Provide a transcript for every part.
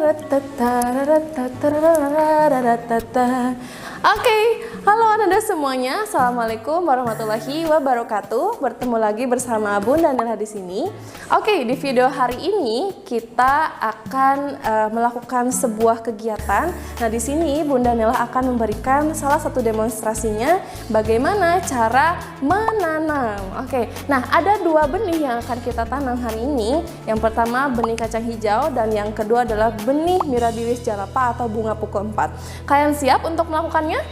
Oke, halo Anda semuanya. Assalamualaikum warahmatullahi wabarakatuh. Bertemu lagi bersama Bunda Nela di sini. Oke, di video hari ini kita akan melakukan sebuah kegiatan. Nah, di sini Bunda Nela akan memberikan salah satu demonstrasinya bagaimana cara menanam. Oke, nah ada dua benih yang akan kita tanam hari ini. Yang pertama benih kacang hijau dan yang kedua adalah benih Mirabilis jalapa atau bunga pukul 4. Kalian siap untuk melakukannya?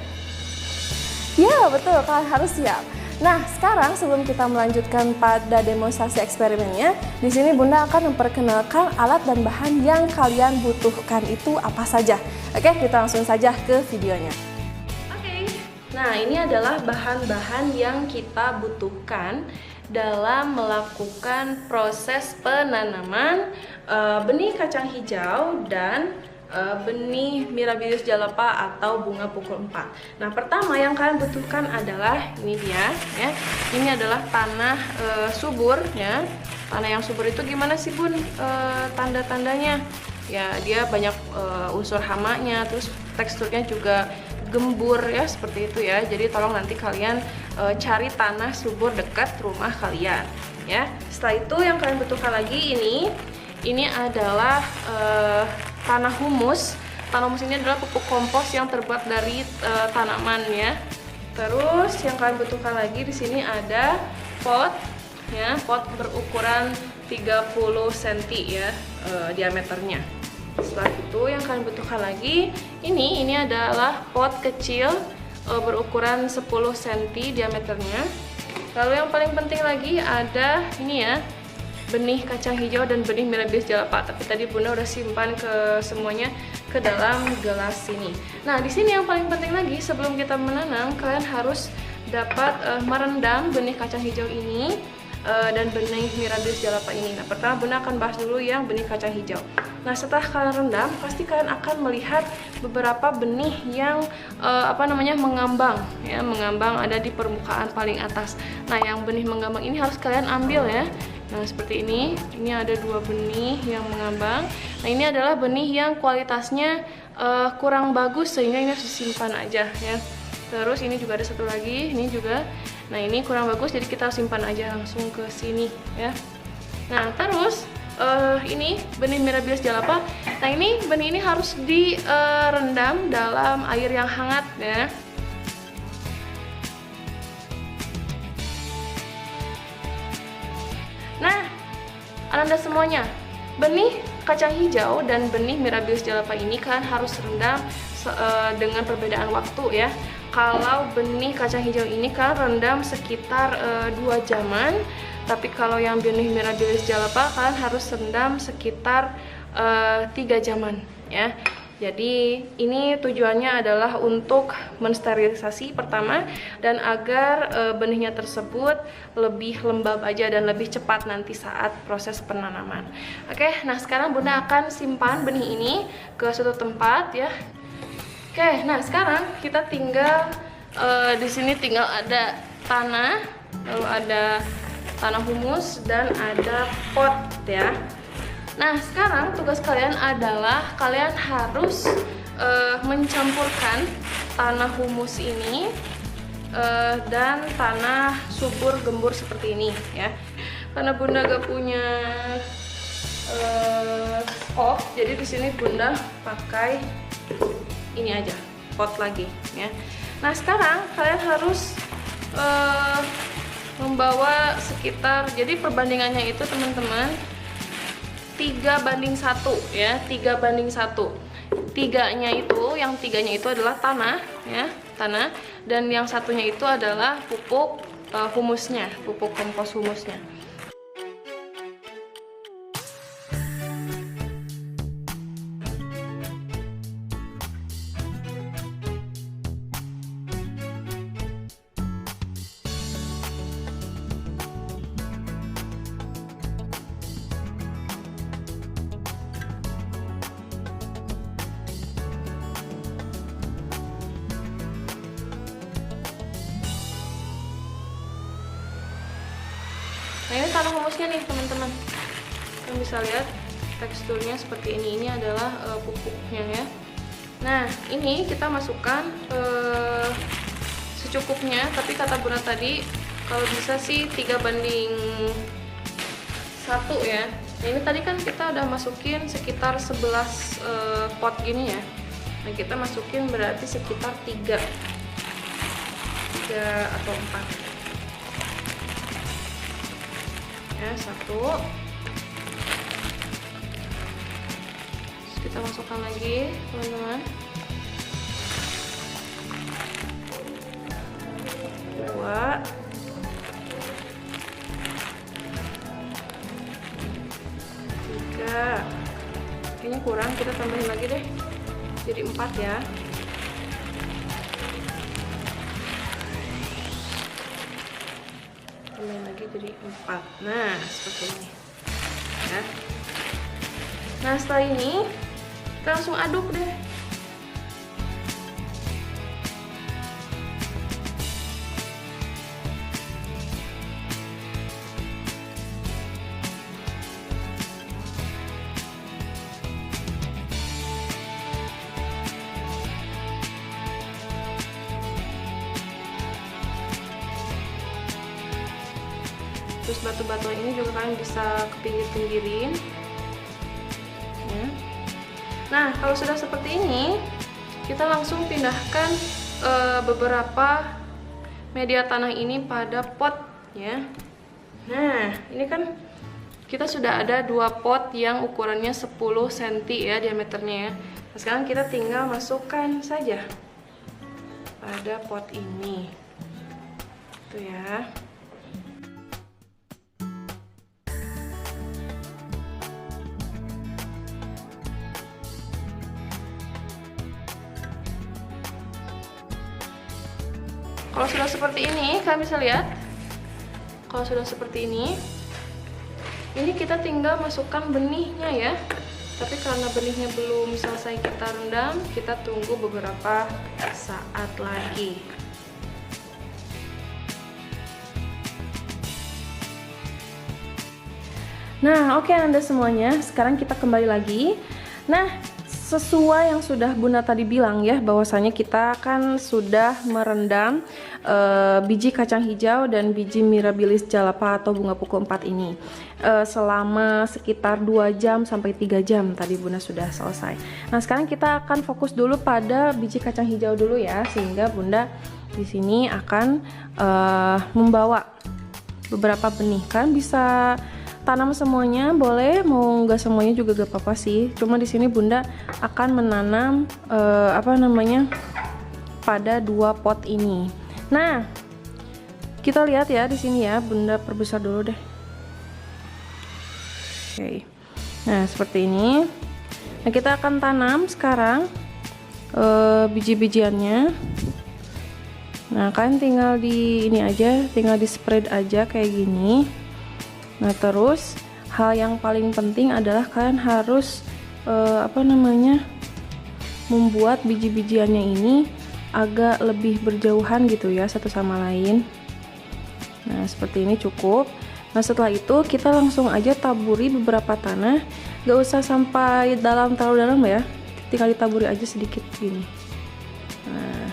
Ya, betul, kalian harus siap. Nah, sekarang sebelum kita melanjutkan pada demonstrasi eksperimennya, di sini Bunda akan memperkenalkan alat dan bahan yang kalian butuhkan itu apa saja. Oke, kita langsung saja ke videonya. Oke, nah ini adalah bahan-bahan yang kita butuhkan dalam melakukan proses penanaman benih kacang hijau dan benih Mirabilis jalapa atau bunga pukul 4. Nah, pertama yang kalian butuhkan adalah ini dia ya. Ini adalah tanah subur ya. Tanah yang subur itu gimana sih Bun tanda-tandanya? Ya, dia banyak unsur hamanya, terus teksturnya juga gembur ya, seperti itu ya. Jadi tolong nanti kalian cari tanah subur dekat rumah kalian ya. Setelah itu yang kalian butuhkan lagi ini adalah tanah humus. Tanah humus ini adalah pupuk kompos yang terbuat dari tanaman ya. Terus yang kalian butuhkan lagi di sini ada pot ya, pot berukuran 30 cm ya diameternya. Setelah itu yang kalian butuhkan lagi ini adalah pot kecil berukuran 10 cm diameternya. Lalu yang paling penting lagi ada ini ya, benih kacang hijau dan benih Mirabilis jalapa. Tapi tadi Bunda udah simpan ke semuanya ke dalam gelas ini. Nah, di sini yang paling penting lagi sebelum kita menanam, kalian harus dapat merendam benih kacang hijau ini dan benih Mirabilis jalapa ini. Nah, pertama Bunda akan bahas dulu yang benih kacang hijau. Nah, setelah kalian rendam, pasti kalian akan melihat beberapa benih yang mengambang ya, mengambang ada di permukaan paling atas. Nah, yang benih mengambang ini harus kalian ambil ya. Nah, seperti ini ada dua benih yang mengambang. Nah, ini adalah benih yang kualitasnya kurang bagus sehingga ini harus disimpan aja ya. Terus ini juga ada satu lagi, ini juga. Nah, ini kurang bagus jadi kita simpan aja langsung ke sini ya. Nah, terus ini benih Mirabilis jalapa. Nah, ini benih ini harus direndam dalam air yang hangat ya. Nah, Anda semuanya, benih kacang hijau dan benih Mirabilis jalapa ini kalian harus rendam dengan perbedaan waktu ya. Kalau benih kacang hijau ini kalian rendam sekitar 2 jaman, tapi kalau yang benih Mirabilis jalapa kalian harus rendam sekitar 3 jaman ya. Jadi ini tujuannya adalah untuk mensterilisasi pertama dan agar benihnya tersebut lebih lembab aja dan lebih cepat nanti saat proses penanaman. Oke, nah sekarang Bunda akan simpan benih ini ke suatu tempat ya. Oke, nah sekarang kita tinggal di sini tinggal ada tanah, lalu ada tanah humus dan ada pot ya. Nah, sekarang tugas kalian adalah kalian harus mencampurkan tanah humus ini dan tanah subur gembur seperti ini ya. Karena Bunda gak punya pot, jadi di sini Bunda pakai ini aja, pot lagi ya. Nah, sekarang kalian harus membawa sekitar, jadi perbandingannya itu teman-teman 3:1 ya, 3:1. Yang tiganya itu adalah tanah ya, tanah, dan yang satunya itu adalah pupuk humusnya, pupuk kompos humusnya. Nah, ini tanah humusnya nih teman-teman, kalian bisa lihat teksturnya seperti ini. Ini adalah pupuknya ya. Nah, ini kita masukkan secukupnya, tapi kata Bunda tadi kalau bisa sih 3:1 ya. Nah, ini tadi kan kita udah masukin sekitar 11 pot gini ya. Nah, kita masukin berarti sekitar 3 atau 4 ya. 1, terus kita masukkan lagi teman-teman, 2, 3, kayaknya kurang, kita tambahin lagi deh jadi 4 ya. Tambahin lagi jadi 4. Nah, seperti ini ya. Nah, setelah ini kita langsung aduk deh. Terus batu-batuan ini juga kalian bisa ke pinggir-pinggirin ya. Nah, kalau sudah seperti ini, kita langsung pindahkan beberapa media tanah ini pada pot ya. Nah, ini kan kita sudah ada 2 pot yang ukurannya 10 cm ya diameternya ya. Nah, sekarang kita tinggal masukkan saja pada pot ini tuh ya. Kalau sudah seperti ini, kalian bisa lihat. Kalau sudah seperti ini kita tinggal masukkan benihnya ya. Tapi karena benihnya belum selesai kita rendam, kita tunggu beberapa saat lagi. Nah, oke Anda semuanya, sekarang kita kembali lagi. Nah, sesuai yang sudah Bunda tadi bilang ya, bahwasanya kita kan sudah merendam biji kacang hijau dan biji mirabilis jalapa atau bunga pukul 4 ini selama sekitar 2 jam sampai 3 jam tadi Bunda sudah selesai. Nah, sekarang kita akan fokus dulu pada biji kacang hijau dulu ya, sehingga Bunda di sini akan membawa beberapa benih. Kan bisa tanam semuanya boleh, mau nggak semuanya juga gak apa-apa sih. Cuma di sini Bunda akan menanam pada 2 pot ini. Nah, kita lihat ya di sini ya, Bunda perbesar dulu deh. Oke. Nah, seperti ini. Nah, kita akan tanam sekarang biji-bijiannya. Nah, kalian tinggal di ini aja, tinggal di spread aja kayak gini. Nah, terus hal yang paling penting adalah kalian harus membuat biji-bijiannya ini agak lebih berjauhan gitu ya, satu sama lain. Nah, seperti ini cukup. Nah, setelah itu kita langsung aja taburi beberapa tanah, gak usah sampai terlalu dalam ya, tinggal ditaburi aja sedikit gini. Nah,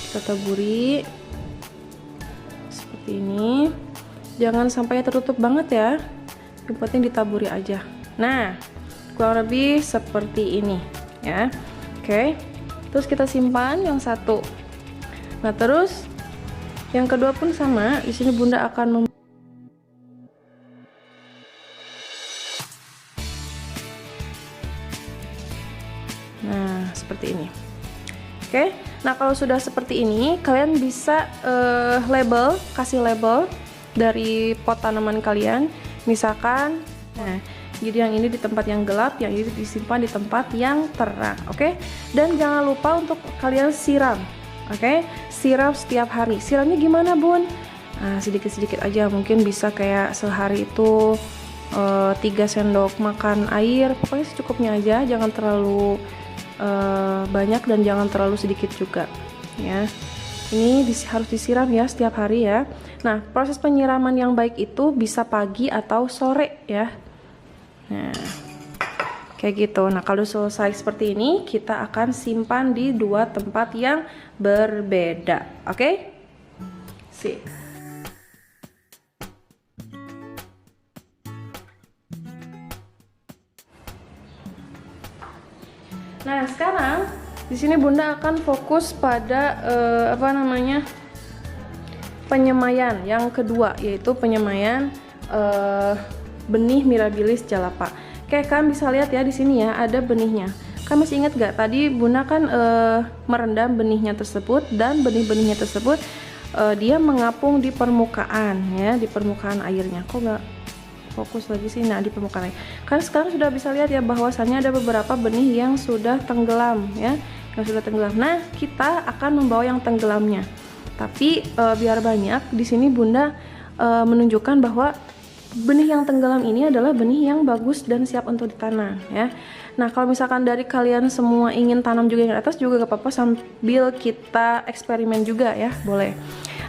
kita taburi seperti ini. Jangan sampai tertutup banget ya, yang penting ditaburi aja. Nah, kurang lebih seperti ini ya. Oke, terus kita simpan yang satu. Nah, terus yang kedua pun sama. Di sini Bunda akan nah, seperti ini. Oke, nah kalau sudah seperti ini, kalian bisa kasih label dari pot tanaman kalian, misalkan nah, jadi yang ini di tempat yang gelap, yang ini disimpan di tempat yang terang. Oke, dan jangan lupa untuk kalian siram. Oke, siram setiap hari. Siramnya gimana Bun? Nah, sedikit-sedikit aja, mungkin bisa kayak sehari itu 3 sendok makan air, pokoknya secukupnya aja, jangan terlalu banyak dan jangan terlalu sedikit juga ya. Ini harus disiram ya setiap hari ya. Nah, proses penyiraman yang baik itu bisa pagi atau sore ya. Nah, kayak gitu. Nah, kalau selesai seperti ini, kita akan simpan di dua tempat yang berbeda. Oke? Sip. Nah, sekarang di sini Bunda akan fokus pada penyemaian yang kedua, yaitu penyemaian benih Mirabilis jalapa. Kayak kalian bisa lihat ya di sini ya, ada benihnya. Kalian masih ingat gak tadi Bunda kan merendam benihnya tersebut, dan benih-benihnya tersebut dia mengapung di permukaan ya, di permukaan airnya. Kok nggak fokus lagi sih? Nah, di permukaan air. Kan sekarang sudah bisa lihat ya bahwasannya ada beberapa benih yang sudah tenggelam ya, yang sudah tenggelam. Nah, kita akan membawa yang tenggelamnya. Tapi biar banyak, di sini Bunda menunjukkan bahwa benih yang tenggelam ini adalah benih yang bagus dan siap untuk ditanam ya. Nah, kalau misalkan dari kalian semua ingin tanam juga yang di atas juga gak apa-apa, sambil kita eksperimen juga ya, boleh.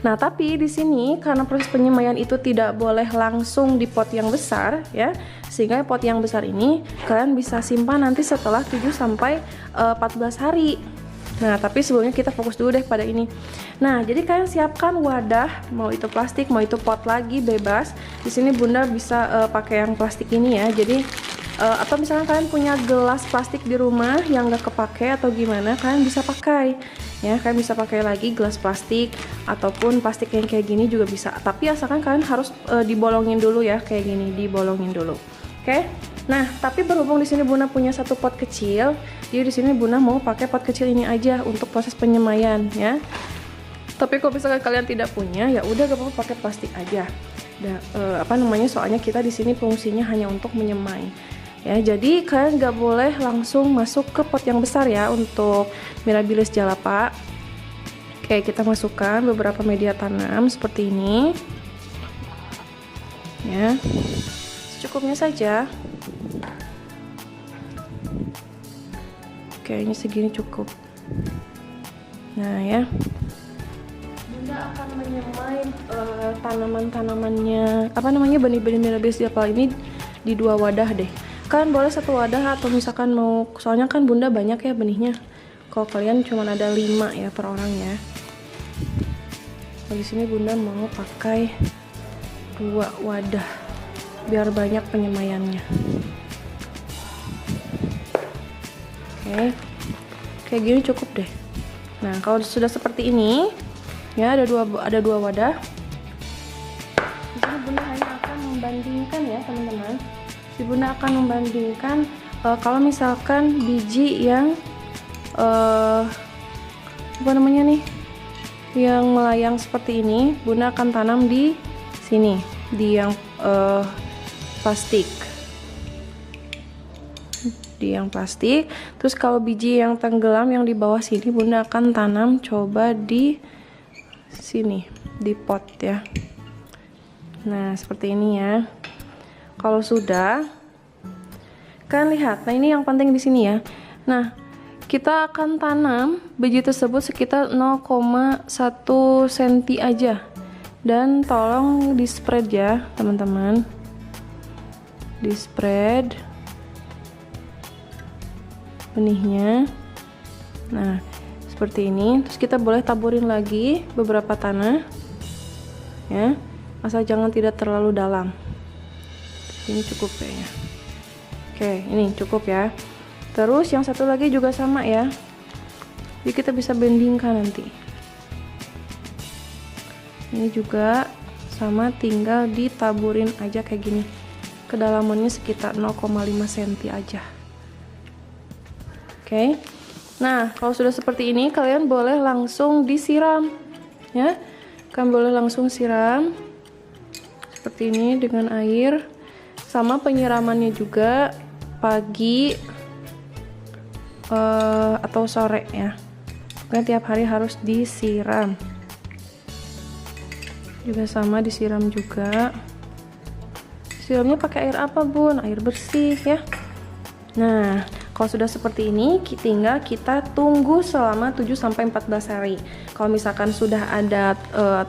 Nah, tapi di sini karena proses penyemaian itu tidak boleh langsung di pot yang besar ya, sehingga pot yang besar ini kalian bisa simpan nanti setelah 7 sampai 14 hari. Nah, tapi sebelumnya kita fokus dulu deh pada ini. Nah, jadi kalian siapkan wadah, mau itu plastik, mau itu pot lagi, bebas. Di sini Bunda bisa pakai yang plastik ini ya. Jadi atau misalnya kalian punya gelas plastik di rumah yang gak kepake atau gimana, kalian bisa pakai ya. Kalian bisa pakai lagi gelas plastik ataupun plastik yang kayak gini juga bisa. Tapi asalkan kalian harus dibolongin dulu ya, kayak gini, dibolongin dulu. Oke? Nah, tapi berhubung di sini Bunda punya satu pot kecil, jadi di sini Bunda mau pakai pot kecil ini aja untuk proses penyemaian ya. Tapi kalau misalkan kalian tidak punya, ya udah gak apa-apa, pakai plastik aja. Soalnya kita di sini fungsinya hanya untuk menyemai. Ya, jadi kalian gak boleh langsung masuk ke pot yang besar ya untuk Mirabilis jalapa. Oke, kita masukkan beberapa media tanam seperti ini. Ya. Secukupnya saja. Kayaknya segini cukup. Nah ya, Bunda akan menyemai tanaman-tanamannya, benih-benih Mirabilis jalapa ini di dua wadah deh. Kalian boleh satu wadah atau misalkan mau, soalnya kan Bunda banyak ya benihnya. Kalau kalian cuma ada 5 ya per orang ya. Di sini Bunda mau pakai 2 wadah biar banyak penyemaiannya. Oke, kayak gini cukup deh. Nah, kalau sudah seperti ini, ya ada dua wadah. Di sini Bunda hanya akan membandingkan ya teman-teman. Di Bunda akan membandingkan kalau misalkan biji yang yang melayang seperti ini, Bunda akan tanam di sini, di yang plastik. Di yang plastik. Terus kalau biji yang tenggelam yang di bawah sini, Bunda akan tanam coba di sini, di pot ya. Nah, seperti ini ya. Kalau sudah, kalian lihat. Nah, ini yang penting di sini ya. Nah, kita akan tanam biji tersebut sekitar 0,1 cm aja. Dan tolong di spread ya, teman-teman. Di spread benihnya. Nah, seperti ini. Terus kita boleh taburin lagi beberapa tanah ya, asal jangan tidak terlalu dalam. Ini cukup kayaknya. Oke, ini cukup ya. Terus yang satu lagi juga sama ya, jadi kita bisa bandingkan nanti. Ini juga sama, tinggal ditaburin aja kayak gini. Kedalamannya sekitar 0,5 cm aja. Oke. Nah, kalau sudah seperti ini, kalian boleh langsung disiram ya. Kalian boleh langsung siram seperti ini dengan air. Sama penyiramannya juga pagi atau sore ya. Pokoknya tiap hari harus disiram. Juga sama, disiram juga. Siramnya pakai air apa, Bun? Air bersih ya. Nah, kalau sudah seperti ini, tinggal kita tunggu selama 7 sampai 14 hari. Kalau misalkan sudah ada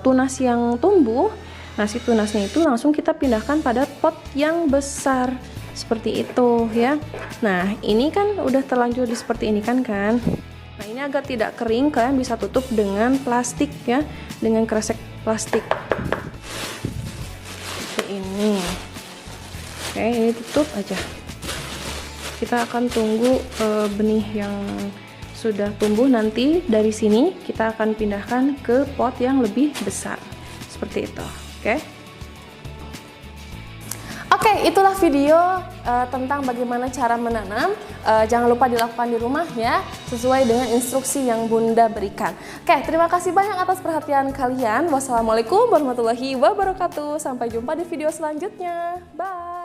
tunas yang tumbuh, nah si tunasnya itu langsung kita pindahkan pada pot yang besar seperti itu ya. Nah, ini kan udah terlanjur seperti ini kan. Nah, ini agak tidak kering, kalian bisa tutup dengan plastik ya, dengan kresek plastik. Seperti ini. Oke, ini tutup aja. Kita akan tunggu benih yang sudah tumbuh, nanti dari sini kita akan pindahkan ke pot yang lebih besar seperti itu. Oke, itulah video tentang bagaimana cara menanam. Jangan lupa dilakukan di rumah ya, sesuai dengan instruksi yang Bunda berikan. Oke, terima kasih banyak atas perhatian kalian. Wassalamualaikum warahmatullahi wabarakatuh. Sampai jumpa di video selanjutnya. Bye.